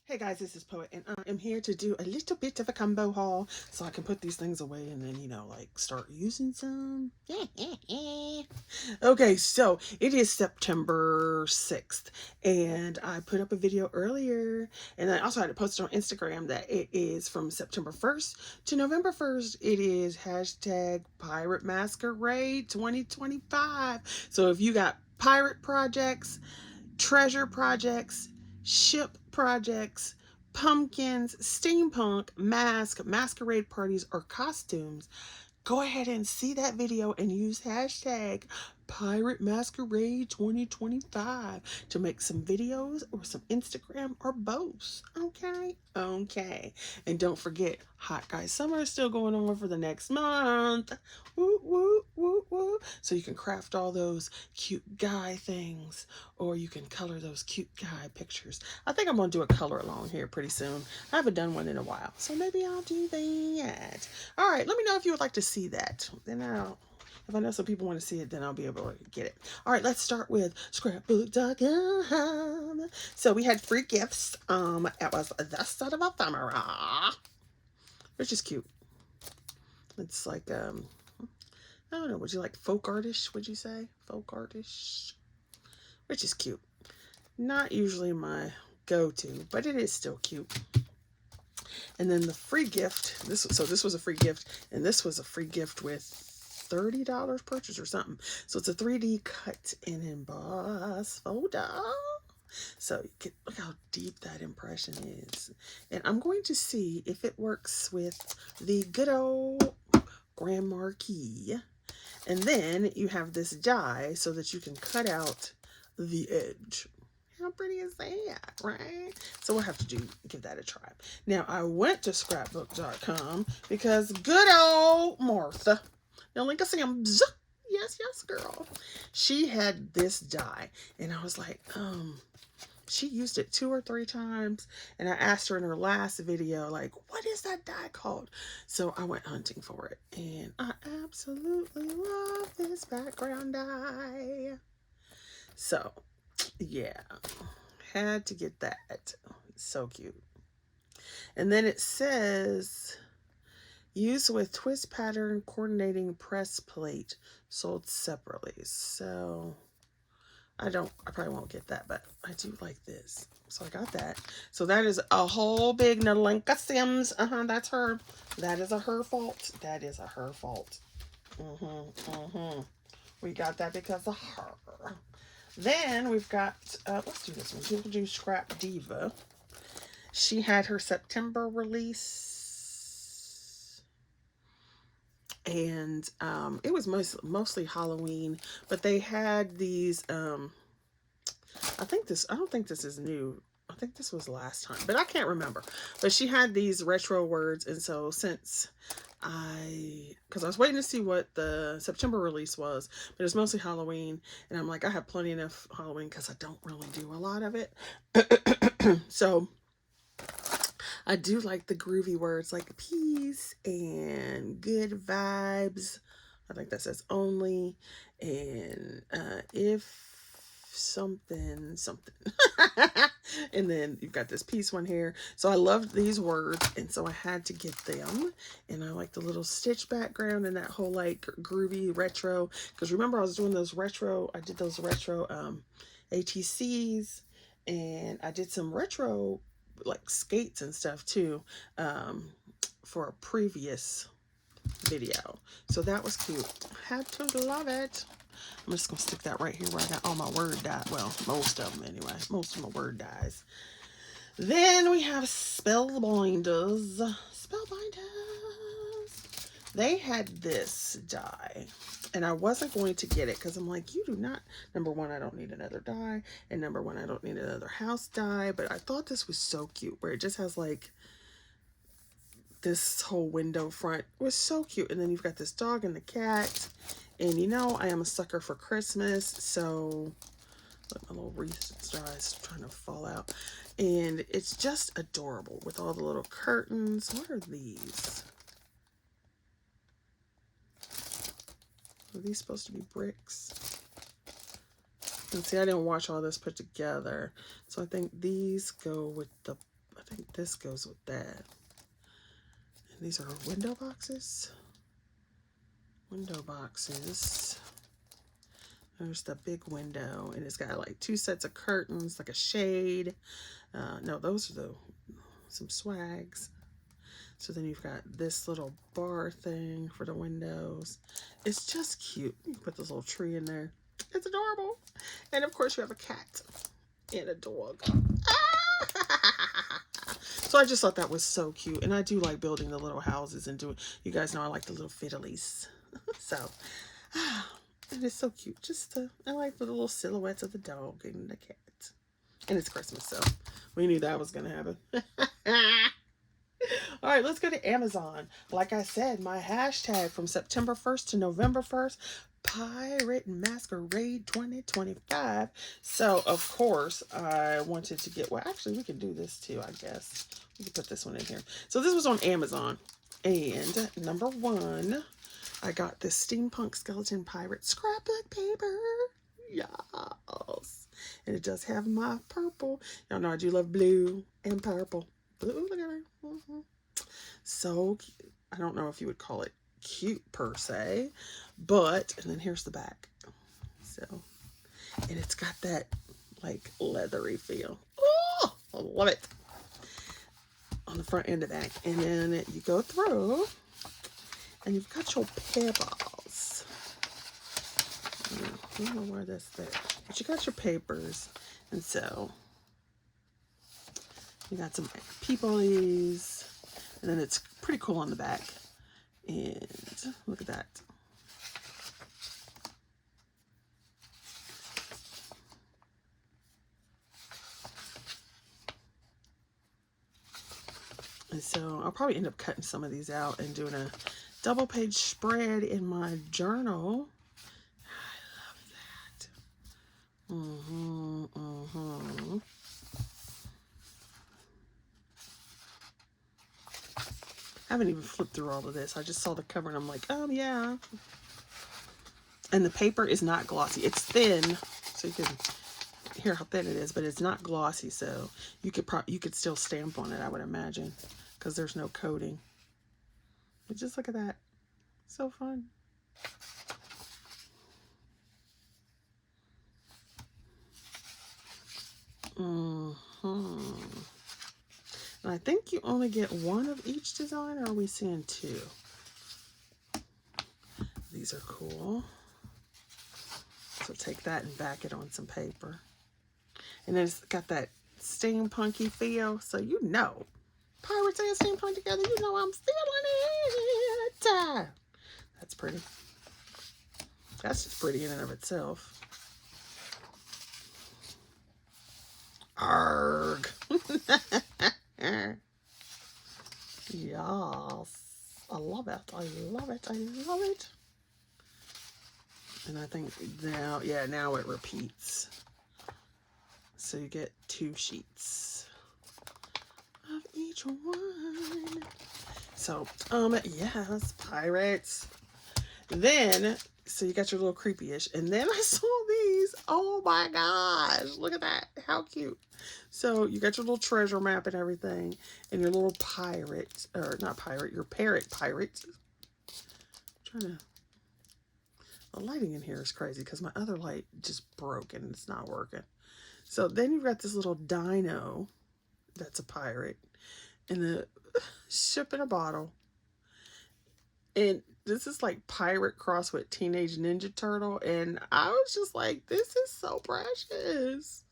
Hey guys, this is Poet, and I am here to do a little bit of a combo haul so I can put these things away and then, like start using some. Okay, so it is September 6th, and I put up a video earlier, and I also had to post it on Instagram that it is from September 1st to November 1st. It is hashtag Pirate Masquerade 2025. So if you got pirate projects, treasure projects, ship projects, pumpkins, steampunk, masquerade parties, or costumes, go ahead and see that video and use hashtag Pirate Masquerade 2025 to make some videos or some Instagram or both. Okay? Okay. And don't forget, Hot Guy Summer is still going on for the next month. Woo, woo, woo, woo. So you can craft all those cute guy things, or you can color those cute guy pictures. I think I'm going to do a color along here pretty soon. I haven't done one in a while, so maybe I'll do that. All right, let me know if you would like to see that. Then if I know some people want to see it, then I'll be able to get it. All right, let's start with scrapbook.com. So we had free gifts. It was the start of ephemera, which is cute. It's like, I don't know, would you like folk artish, would you say? Folk artish, which is cute. Not usually my go-to, but it is still cute. And then the free gift, this was a free gift, and this was a free gift with $30 purchase or something. So it's a 3D cut and emboss photo. So you can look how deep that impression is. And I'm going to see if it works with the good old Grand Marquis. And then you have this die so that you can cut out the edge. How pretty is that, right? So we'll have to give that a try. Now, I went to scrapbook.com because good old Martha, the link of Sam's, yes, girl, she had this die. And I was like, she used it 2 or 3 times. And I asked her in her last video, like, what is that die called? So I went hunting for it. And I absolutely love this background die. So, yeah, had to get that. So cute. And then it says, use with twist pattern coordinating press plate, sold separately. So I probably won't get that, but I do like this. So I got that. So that is a whole big Nalenka Sims. That's her. That is a her fault. That is a her fault. We got that because of her. Then we've got, let's do this one. We'll do Scrap Diva. She had her September release. And it was mostly Halloween. But they had these, I don't think this is new. I think this was last time. But I can't remember. But she had these retro words. And so since because I was waiting to see what the September release was, but it's mostly Halloween, and I'm like, I have plenty enough Halloween because I don't really do a lot of it. So I do like the groovy words like peace and good vibes. I think that says only, and if something and then you've got this piece one here. So I loved these words, and so I had to get them. And I like the little stitch background and that whole like groovy retro, because remember I was doing those retro, I did those retro ATCs, and I did some retro like skates and stuff too for a previous video. So that was cute. Had to love it. I'm just going to stick that right here where I got all my word die. Well, most of them anyway. Most of my word dies. Then we have Spellbinders. They had this die. And I wasn't going to get it because I'm like, you do not. Number one, I don't need another die. And number one, I don't need another house die. But I thought this was so cute where it just has like this whole window front. It was so cute. And then you've got this dog and the cat. And you know, I am a sucker for Christmas, so look, my little wreath is trying to fall out. And it's just adorable with all the little curtains. What are these? Are these supposed to be bricks? And see, I didn't watch all this put together. So I think these go with the, I think this goes with that. And these are window boxes. Window boxes. There's the big window, and it's got like 2 sets of curtains, like a shade. No, those are some swags. So then you've got this little bar thing for the windows. It's just cute. You put this little tree in there. It's adorable. And of course you have a cat and a dog. So I just thought that was so cute. And I do like building the little houses and doing, you guys know I like the little fiddlies. So, and it's so cute. Just, I like the little silhouettes of the dog and the cat. And it's Christmas, so we knew that was going to happen. All right, let's go to Amazon. Like I said, my hashtag from September 1st to November 1st, Pirate Masquerade 2025. So, of course, I wanted to get, well, actually, we can do this too, I guess. We can put this one in here. So this was on Amazon. And number 1, I got this Steampunk Skeleton Pirate Scrapbook paper. Yes. And it does have my purple. Y'all know I do love blue and purple. Blue, look at her. So cute. I don't know if you would call it cute per se, but, and then here's the back. So, and it's got that like leathery feel. Oh, I love it. On the front and the back. And then you go through and you've got your papers. I don't know where that's there, but you got your papers. And so you got some peeplies, and then it's pretty cool on the back. And look at that. And so I'll probably end up cutting some of these out and doing a double page spread in my journal. I love that. I haven't even flipped through all of this. I just saw the cover and I'm like, oh yeah. And the paper is not glossy. It's thin, so you can hear how thin it is, but it's not glossy, so you could still stamp on it, I would imagine, because there's no coating. But just look at that. So fun. And I think you only get 1 of each design, or are we seeing 2? These are cool. So take that and back it on some paper. And then it's got that steampunky feel, so you know. Pirates and steampunk together, you know I'm feeling it. That's pretty. That's just pretty in and of itself. Arg. Yes. I love it. I love it. I love it. And I think now, yeah, now it repeats. So you get 2 sheets of each one. So, yes, pirates. Then, so you got your little creepy-ish. And then I saw these. Oh my gosh. Look at that. How cute. So you got your little treasure map and everything. And your little pirate, or not pirate, your parrot pirate. I'm trying to, the lighting in here is crazy because my other light just broke and it's not working. So then you've got this little dino that's a pirate. And the ship in a bottle. And this is like pirate cross with Teenage Ninja Turtle. And I was just like, this is so precious.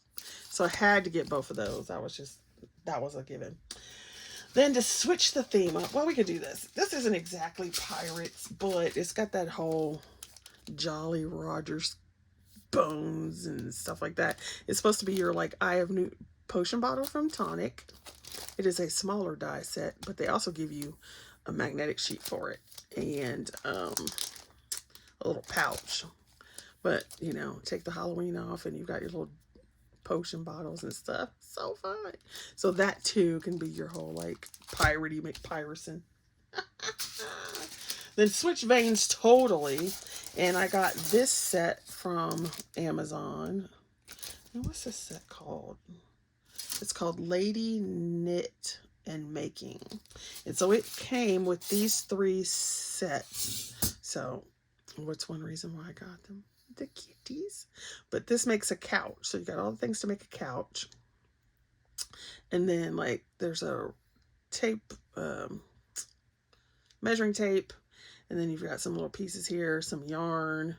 So I had to get both of those. That was a given. Then to switch the theme up, well, we could do this. This isn't exactly pirates, but it's got that whole Jolly Rogers bones and stuff like that. It's supposed to be your like Eye of New potion bottle from Tonic. It is a smaller die set, but they also give you a magnetic sheet for it and a little pouch. But you know, take the Halloween off and you've got your little potion bottles and stuff. So fun. So that too can be your whole like piratey McPirison. Then switch veins totally, and I got this set from Amazon. Now, what's this set called? It's called Lady Knit and Making. And so it came with these 3 sets. So what's one reason why I got them? The kitties. But this makes a couch. So you got all the things to make a couch. And then like there's a tape, measuring tape. And then you've got some little pieces here, some yarn,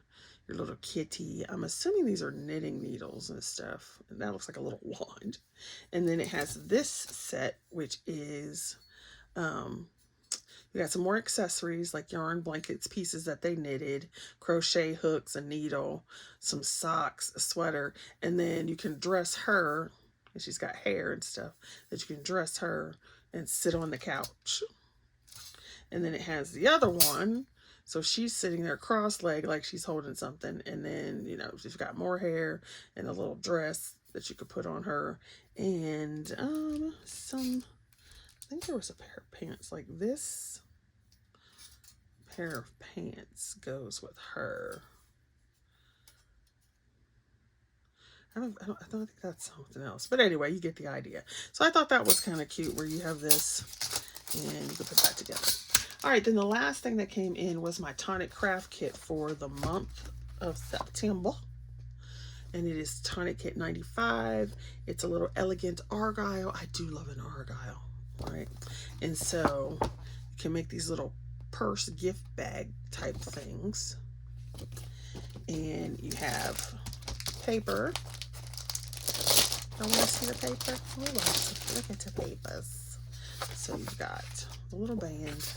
your little kitty. I'm assuming these are knitting needles and stuff. And that looks like a little wand. And then it has this set, which is, you got some more accessories like yarn, blankets, pieces that they knitted, crochet hooks, a needle, some socks, a sweater. And then you can dress her, and she's got hair and stuff, that you can dress her and sit on the couch. And then it has the other one. So she's sitting there cross-legged like she's holding something. And then, you know, she's got more hair and a little dress that you could put on her. And I think there was a pair of pants like this. Pair of pants goes with her. I don't think that's something else. But anyway, you get the idea. So I thought that was kind of cute where you have this and you can put that together. All right, then the last thing that came in was my Tonic craft kit for the month of September. And it is Tonic Kit 95. It's a little elegant argyle. I do love an argyle, right? And so you can make these little purse gift bag type things. And you have paper. I want to see the paper. Oh, look at the papers. So you've got a little band.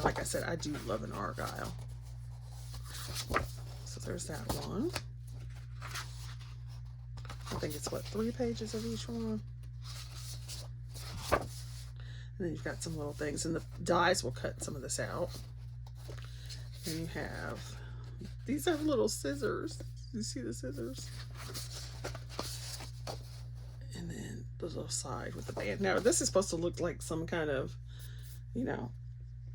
Like I said, I do love an argyle. So there's that one. I think it's what, 3 pages of each one. And then you've got some little things, and the dies will cut some of this out. And you have, these are little scissors. You see the scissors? And then the little side with the band. Now this is supposed to look like some kind of, you know,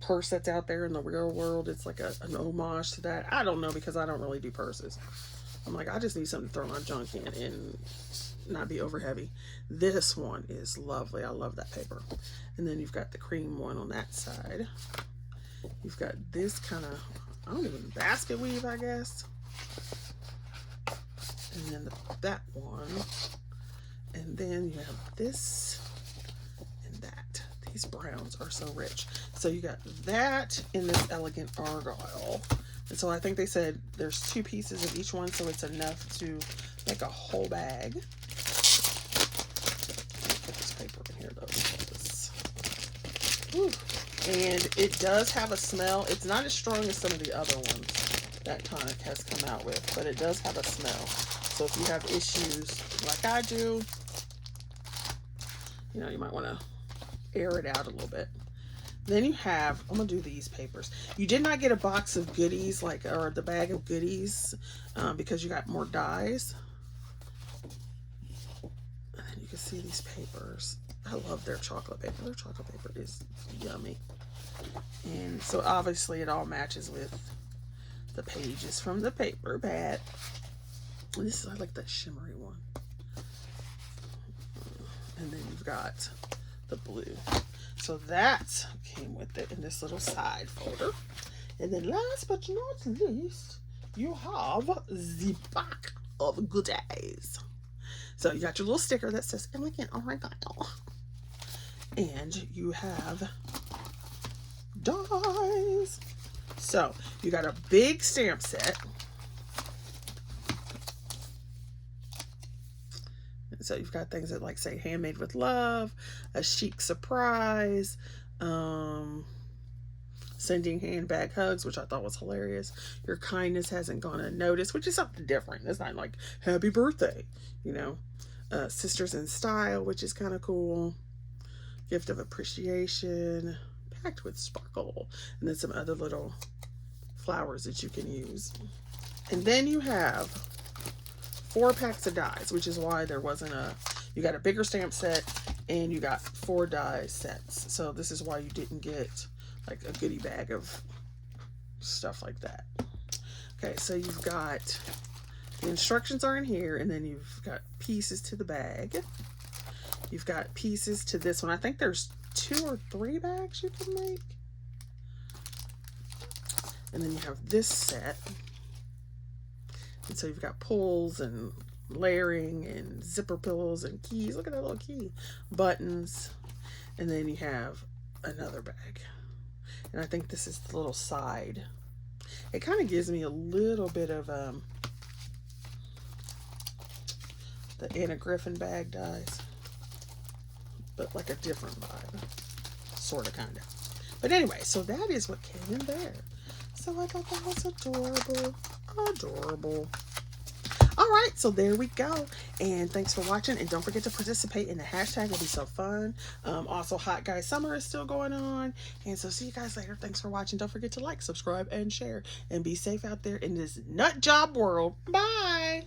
purse that's out there in the real world. It's like an homage to that. I don't know, because I don't really do purses. I'm like, I just need something to throw my junk in and not be over heavy. This one is lovely. I love that paper. And then you've got the cream one on that side. You've got this kind of, I don't even, basket weave, I guess. And then that one. And then you have this and that. These browns are so rich. So you got that in this elegant argyle. And so I think they said there's 2 pieces of each one, so it's enough to make a whole bag. Put this paper in here though. And it does have a smell. It's not as strong as some of the other ones that Tonic has come out with, but it does have a smell. So if you have issues like I do, you know, you might want to air it out a little bit. Then you have, I'm gonna do these papers. You did not get a box of goodies, like, or the bag of goodies, because you got more dies. And then you can see these papers. I love their chocolate paper. Their chocolate paper is yummy. And so obviously it all matches with the pages from the paper pad. And this is, I like that shimmery one. And then you've got the blue. So that came with it in this little side folder. And then last but not least, you have the pack of goodies. So you got your little sticker that says elegant argyle. And you have dies. So you got a big stamp set. So you've got things that like say handmade with love, a chic surprise, sending handbag hugs, which I thought was hilarious. Your kindness hasn't gone unnoticed, which is something different. It's not like happy birthday, you know. Sisters in style, which is kind of cool. Gift of appreciation, packed with sparkle, and then some other little flowers that you can use. And then you have 4 packs of dies, which is why there wasn't you got a bigger stamp set and you got 4 die sets. So this is why you didn't get like a goodie bag of stuff like that. Okay, so you've got The instructions are in here, and then you've got pieces to the bag. You've got pieces to this one. I think there's 2 or 3 bags you can make. And then you have this set. And so you've got pulls and layering and zipper pillows and keys. Look at that little key. Buttons. And then you have another bag. And I think this is the little side. It kind of gives me a little bit of the Anna Griffin bag does. But like a different vibe. Sort of, kind of. But anyway, so that is what came in there. So I thought that was adorable. Adorable. Alright, so there we go. And thanks for watching. And don't forget to participate in the hashtag. It'll be so fun. Also, Hot Guy Summer is still going on. And so see you guys later. Thanks for watching. Don't forget to like, subscribe, and share. And be safe out there in this nut job world. Bye.